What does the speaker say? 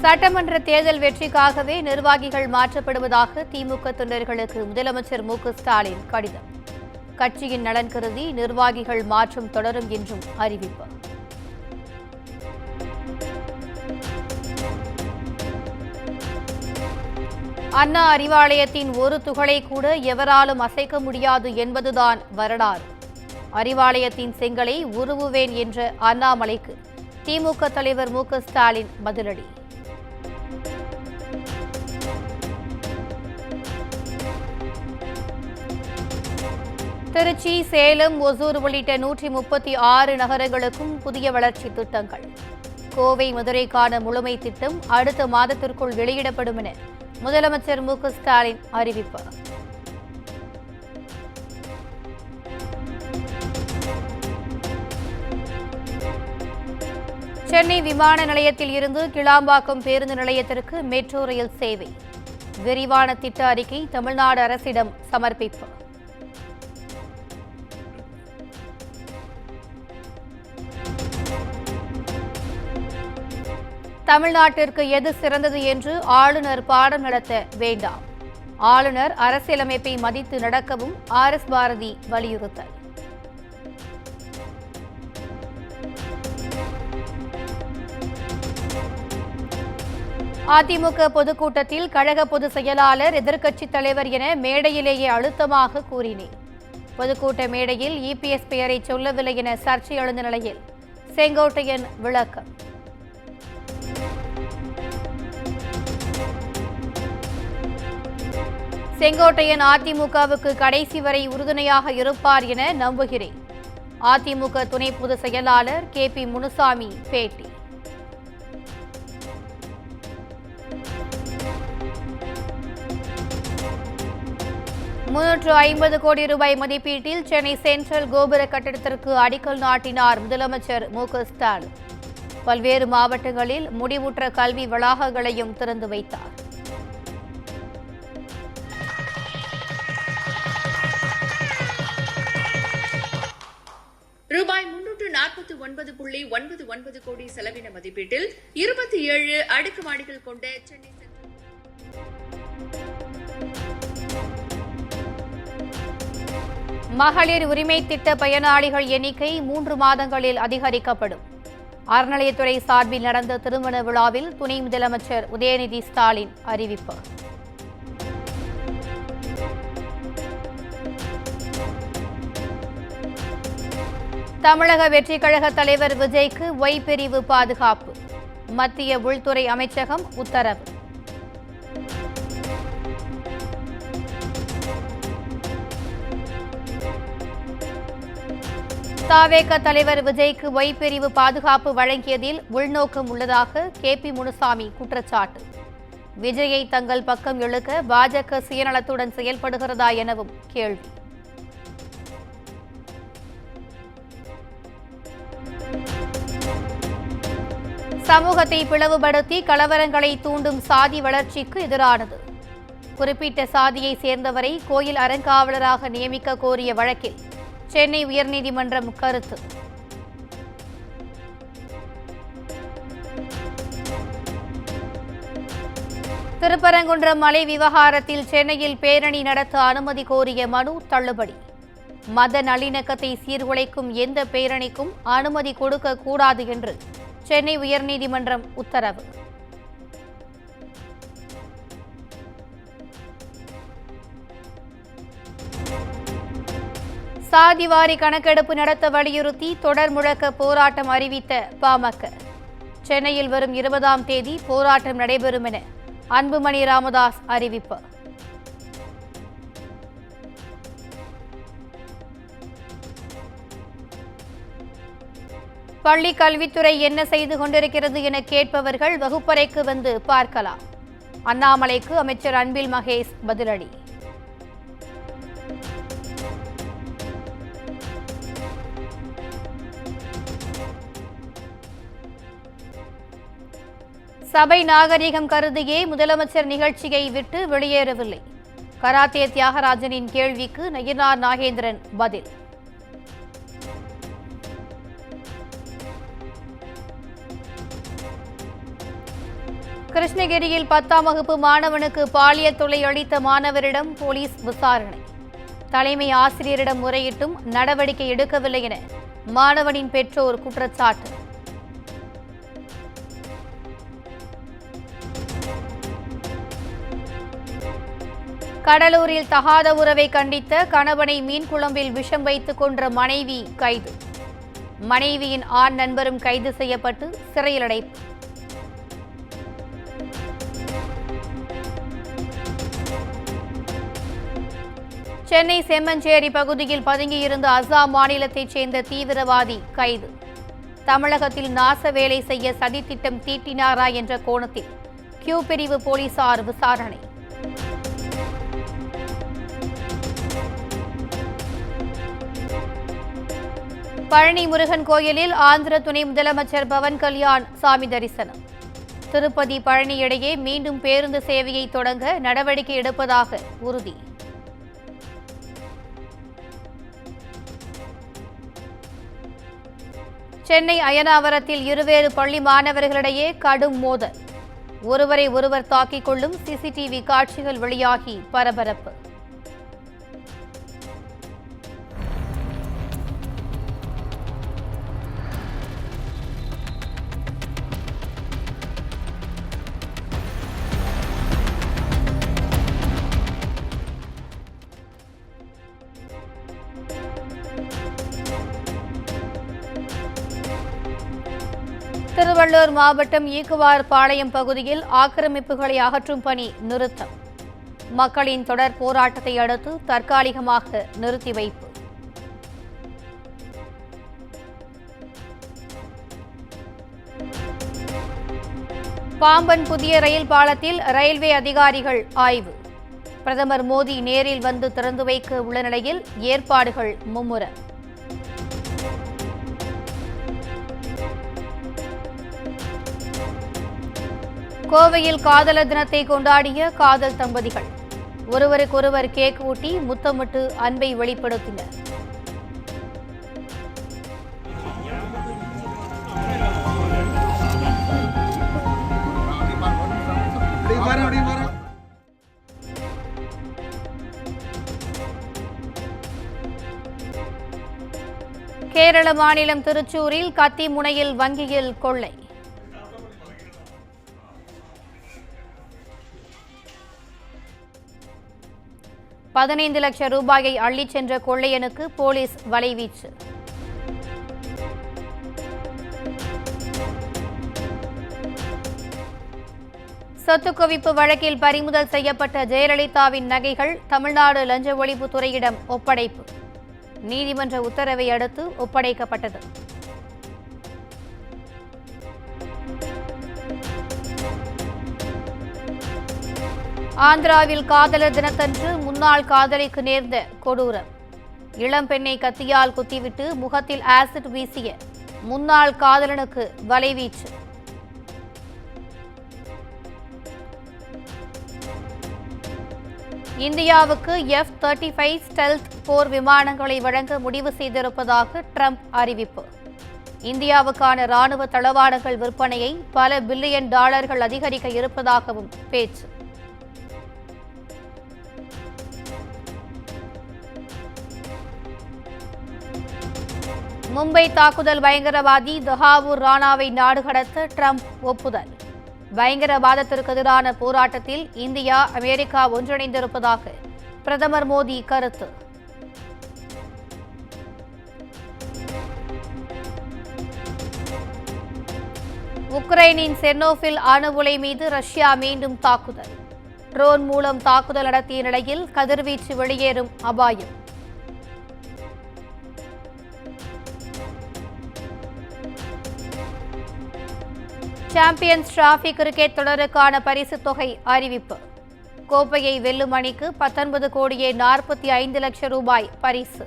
சட்டமன்ற தேர்தல் வெற்றிக்காகவே நிர்வாகிகள் மாற்றப்படுவதாக திமுக தொண்டர்களுக்கு முதலமைச்சர் மு.க.ஸ்டாலின் கடிதம். கட்சியின் நலன் கருதி நிர்வாகிகள் மாற்றம் தொடரும் என்றும் அறிவிப்பு. அண்ணா அறிவாலயத்தின் ஒரு துகளை கூட எவராலும் அசைக்க முடியாது என்பதுதான் வரலாறு. அறிவாலயத்தின் செங்கலை உருவுவேன் என்ற அண்ணாமலைக்கு திமுக தலைவர் மு.க.ஸ்டாலின் பதிலடி. திருச்சி, சேலம், ஒசூர் உள்ளிட்ட 136 நகரங்களுக்கும் புதிய வளர்ச்சி திட்டங்கள். கோவை, மதுரைக்கான முழுமை திட்டம் அடுத்த மாதத்திற்குள் வெளியிடப்படும் என முதலமைச்சர் மு.க.ஸ்டாலின் அறிவிப்பு. சென்னை விமான நிலையத்தில் இருந்து கிளாம்பாக்கம் பேருந்து நிலையத்திற்கு மெட்ரோ ரயில் சேவை. விரிவான திட்ட அறிக்கை தமிழ்நாடு அரசிடம் சமர்ப்பிப்பு. தமிழ்நாட்டிற்கு எது சிறந்தது என்று ஆளுநர் பாடம் நடத்த வேண்டாம். ஆளுநர் அரசியலமைப்பை மதித்து நடக்கவும் ஆர்.எஸ். பாரதி வலியுறுத்தல். அதிமுக பொதுக்கூட்டத்தில் கழக பொதுச் செயலாளர் எதிர்க்கட்சித் தலைவர் என மேடையிலேயே அழுத்தமாக கூறினேன். பொதுக்கூட்ட மேடையில் இபிஎஸ் பெயரை சொல்லவில்லை என சர்ச்சை எழுந்த நிலையில் செங்கோட்டையன் விளக்கம். செங்கோட்டையன் அதிமுகவுக்கு கடைசி வரை உறுதுணையாக இருப்பார் என நம்புகிறேன். அதிமுக துணை பொதுச் செயலாளர் கே.பி. முனுசாமி பேட்டி. ₹350 கோடி மதிப்பீட்டில் சென்னை சென்ட்ரல் கோபுர கட்டடத்திற்கு அடிக்கல் நாட்டினார் முதலமைச்சர் மு.க.ஸ்டாலின். பல்வேறு மாவட்டங்களில் முடிவுற்ற கல்வி வளாகங்களையும் திறந்து வைத்தார். ரூபாய் 349.99 கோடி செலவின மதிப்பீட்டில் 27 அடுக்குமாடிகள் கொண்ட சென்னை மகளிர் உரிமை திட்ட பயனாளிகள் எண்ணிக்கை 3 மாதங்களில் அதிகரிக்கப்படும். அறநிலையத்துறை சார்பில் நடந்த திருமண விழாவில் துணை முதலமைச்சர் உதயநிதி ஸ்டாலின் அறிவிப்பு. தமிழக வெற்றிக் கழக தலைவர் விஜய்க்கு ஒய் பிரிவு பாதுகாப்பு. மத்திய உள்துறை அமைச்சகம் உத்தரவு. தவேக தலைவர் விஜய்க்கு ஒய் பிரிவு பாதுகாப்பு வழங்கியதில் உள்நோக்கம் உள்ளதாக கே.பி. முனுசாமி குற்றச்சாட்டு. விஜயை தங்கள் பக்கம் இழுக்க பாஜக சுயநலத்துடன் செயல்படுகிறதா எனவும் கேள்வி. சமூகத்தை பிளவுபடுத்தி கலவரங்களை தூண்டும் சாதி வளர்ச்சிக்கு எதிரானது. குறிப்பிட்ட சாதியை சேர்ந்தவரை கோயில் அறங்காவலராக நியமிக்க கோரிய வழக்கில் சென்னை உயர்நீதிமன்றம் கருத்து. திருப்பரங்குன்றம் மலை விவகாரத்தில் சென்னையில் பேரணி நடத்த அனுமதி கோரிய மனு தள்ளுபடி. மத நல்லிணக்கத்தை சீர்குலைக்கும் எந்த பேரணிக்கும் அனுமதி கொடுக்க கூடாது என்று சென்னை உயர்நீதிமன்றம் உத்தரவு. சாதிவாரி கணக்கெடுப்பு நடத்த வலியுறுத்தி தொடர் முழக்க போராட்டம் அறிவித்த பாமக. சென்னையில் வரும் 20ஆம் தேதி போராட்டம் நடைபெறும் என அன்புமணி ராமதாஸ் அறிவிப்பு. பள்ளி கல்வித்துறை என்ன செய்து கொண்டிருக்கிறது என கேட்பவர்கள் வகுப்பறைக்கு வந்து பார்க்கலாம். அண்ணாமலைக்கு அமைச்சர் அன்பில் மகேஷ் பதிலடி. சபை நாகரிகம் கருதியே முதலமைச்சர் நிகழ்ச்சியை விட்டு வெளியேறவில்லை. கராத்தே தியாகராஜனின் கேள்விக்கு நயினார் நாகேந்திரன் பதில். கிருஷ்ணகிரியில் 10ஆம் வகுப்பு மாணவனுக்கு பாலியல் தொல்லை அளித்த மாணவரிடம் போலீஸ் விசாரணை. தலைமை ஆசிரியரிடம் முறையிட்டும் நடவடிக்கை எடுக்கவில்லை என மாணவனின் பெற்றோர் குற்றச்சாட்டு. கடலூரில் தகாத உறவை கண்டித்த கணவனை மீன் குழம்பில் விஷம் வைத்துக் கொன்ற மனைவி கைது. மனைவியின் ஆண் நண்பரும் கைது செய்யப்பட்டு சிறையில் அடைப்பு. சென்னை செம்மஞ்சேரி பகுதியில் பதுங்கியிருந்த அசாம் மாநிலத்தைச் சேர்ந்த தீவிரவாதி கைது. தமிழகத்தில் நாச வேலை செய்ய சதித்திட்டம் தீட்டினாரா என்ற கோணத்தில் கியூ பிரிவு போலீசார் விசாரணை. பழனி முருகன் கோயிலில் ஆந்திர துணை முதலமைச்சர் பவன் கல்யாண் சாமி தரிசனம். திருப்பதி பழனி இடையே மீண்டும் பேருந்து சேவையை தொடங்க நடவடிக்கை எடுப்பதாக உறுதி. சென்னை அயனாவரத்தில் இருவேறு பள்ளி மாணவர்களிடையே கடும் மோதல். ஒருவரை ஒருவர் தாக்கிக் கொள்ளும் சிசிடிவி காட்சிகள் வெளியாகி பரபரப்பு. திருவள்ளூர் மாவட்டம் ஈக்குவார் பாளையம் பகுதியில் ஆக்கிரமிப்புகளை அகற்றும் பணி நிறுத்தம். மக்களின் தொடர் போராட்டத்தை அடுத்து தற்காலிகமாக நிறுத்தி வைப்பு. பாம்பன் புதிய ரயில் பாலத்தில் ரயில்வே அதிகாரிகள் ஆய்வு. பிரதமர் மோடி நேரில் வந்து திறந்து வைக்க உள்ள நிலையில் ஏற்பாடுகள் மும்முரம். கோவையில் காதலர் தினத்தை கொண்டாடிய காதல் தம்பதிகள் ஒருவருக்கொருவர் கேக் ஊட்டி முத்தமிட்டு அன்பை வெளிப்படுத்தினர். கேரள மாநிலம் திருச்சூரில் கத்தி முனையில் வங்கியில் கொள்ளை. $15 லட்சம் ரூபாயை அள்ளிச் சென்ற கொள்ளையனுக்கு போலீஸ் வலைவீச்சு. சொத்து குவிப்பு வழக்கில் பறிமுதல் செய்யப்பட்ட ஜெயலலிதாவின் நகைகள் தமிழ்நாடு லஞ்ச ஒழிப்புத்துறையிடம் ஒப்படைப்பு. நீதிமன்ற உத்தரவை அடுத்து ஒப்படைக்கப்பட்டது. ஆந்திராவில் காதலர் தினத்தன்று முன்னாள் காதலிக்கு நேர்ந்த கொடூரம். இளம்பெண்ணை கத்தியால் குத்திவிட்டு முகத்தில் ஆசிட் வீசிய முன்னாள் காதலனுக்கு வலைவீச்சு. இந்தியாவுக்கு F-35 ஸ்டெல்த் போர் விமானங்களை வழங்க முடிவு செய்திருப்பதாக ட்ரம்ப் அறிவிப்பு. இந்தியாவுக்கான ராணுவ தளவாடங்கள் விற்பனையை பல பில்லியன் டாலர்கள் அதிகரிக்க இருப்பதாகவும் பேச்சு. மும்பை தாக்குதல் பயங்கரவாதி தஹாவூர் ராணாவை நாடு கடத்த ட்ரம்ப் ஒப்புதல். பயங்கரவாதத்திற்கு எதிரான போராட்டத்தில் இந்தியா அமெரிக்கா ஒன்றிணைந்திருப்பதாக பிரதமர் மோடி கருத்து. உக்ரைனின் செர்னோபில் அணு உலை மீது ரஷ்யா மீண்டும் தாக்குதல். ட்ரோன் மூலம் தாக்குதல் நடத்திய நிலையில் கதிர்வீச்சு வெளியேறும் அபாயம். சாம்பியன்ஸ் டிராபி கிரிக்கெட் தொடருக்கான பரிசுத் தொகை அறிவிப்பு. கோப்பையை வெல்லும் அணிக்கு 19,45,00,000 ரூபாய் பரிசு.